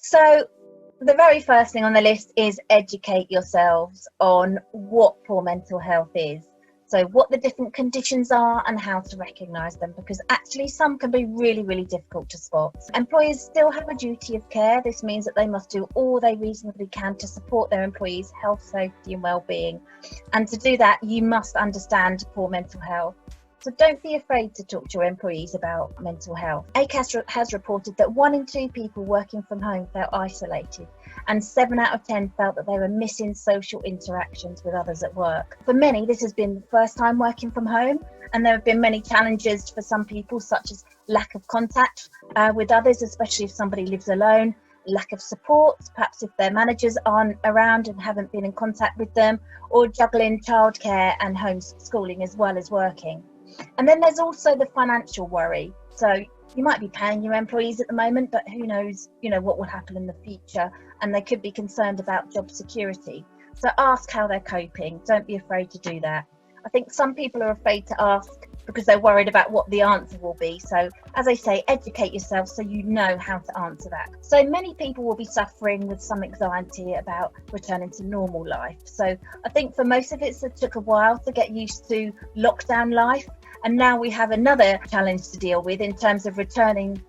So the very first thing on the list is educate yourselves on what poor mental health is. So what the different conditions are and how to recognise them, because actually some can be really, really difficult to spot. Employers still have a duty of care. This means that they must do all they reasonably can to support their employees' health, safety and well-being. And to do that, you must understand poor mental health. So don't be afraid to talk to your employees about mental health. ACAS has reported that 1 in 2 people working from home felt isolated, and 7 out of 10 felt that they were missing social interactions with others at work. For many, this has been the first time working from home, and there have been many challenges for some people, such as lack of contact with others, especially if somebody lives alone, lack of support, perhaps if their managers aren't around and haven't been in contact with them, or juggling childcare and homeschooling as well as working. And then there's also the financial worry. So you might be paying your employees at the moment, but who knows, what will happen in the future, and they could be concerned about job security. So ask how they're coping. Don't be afraid to do that. I think some people are afraid to ask because they're worried about what the answer will be. So as I say, educate yourself so you know how to answer that. So many people will be suffering with some anxiety about returning to normal life. So I think for most of it took a while to get used to lockdown life. And now we have another challenge to deal with in terms of returning,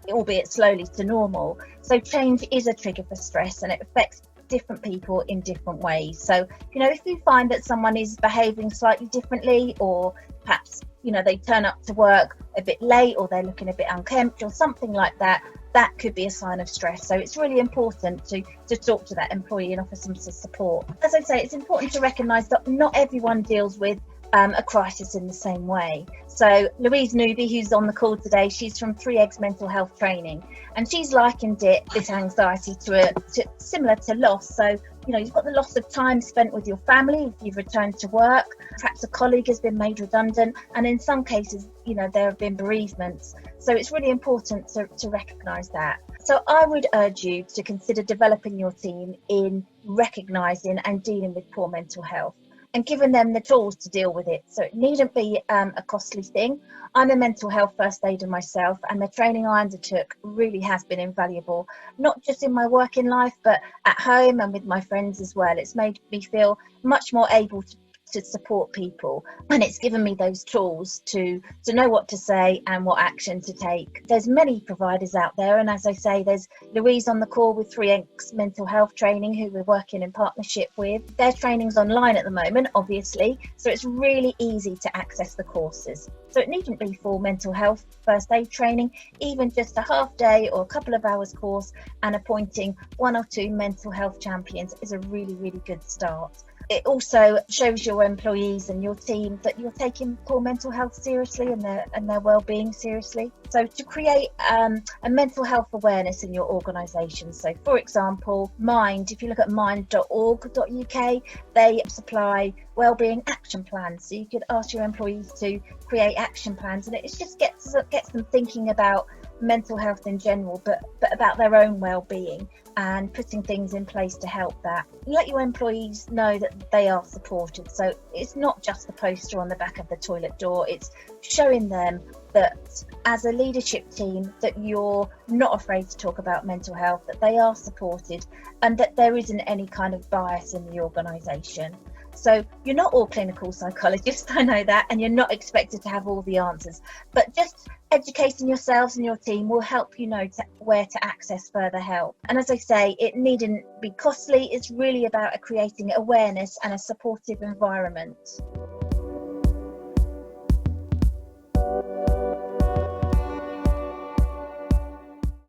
albeit slowly, to normal. So change is a trigger for stress, and it affects different people in different ways. So, if you find that someone is behaving slightly differently, or perhaps, they turn up to work a bit late, or they're looking a bit unkempt or something like that, that could be a sign of stress. So it's really important to talk to that employee and offer some support. As I say, it's important to recognise that not everyone deals with a crisis in the same way. So Louise Newby, who's on the call today, she's from 3 Eggs Mental Health Training, and she's likened this anxiety to similar to loss. So you've got the loss of time spent with your family if you've returned to work. Perhaps a colleague has been made redundant, and in some cases, there have been bereavements. So it's really important to recognise that. So I would urge you to consider developing your team in recognising and dealing with poor mental health, and giving them the tools to deal with it. So it needn't be a costly thing. I'm a mental health first aider myself, and the training I undertook really has been invaluable, not just in my working life, but at home and with my friends as well. It's made me feel much more able to support people, and it's given me those tools to know what to say and what action to take. There's many providers out there, and as I say, there's Louise on the call with 3 Eggs Mental Health Training, who we're working in partnership with. Their training's online at the moment, obviously, so it's really easy to access the courses. So it needn't be full mental health first aid training, even just a half day or a couple of hours course, and appointing 1 or 2 mental health champions is a really, really good start. It also shows your employees and your team that you're taking poor mental health seriously and their well-being seriously. So to create a mental health awareness in your organisation. So for example, Mind, if you look at mind.org.uk, they supply wellbeing action plans. So you could ask your employees to create action plans, and it just gets them thinking about mental health in general, but about their own well-being, and putting things in place to help that. Let your employees know that they are supported. So it's not just the poster on the back of the toilet door, it's showing them that as a leadership team that you're not afraid to talk about mental health, that they are supported, and that there isn't any kind of bias in the organisation. So you're not all clinical psychologists, I know that, and you're not expected to have all the answers, but just educating yourselves and your team will help you know where to access further help. And as I say, it needn't be costly. It's really about creating awareness and a supportive environment.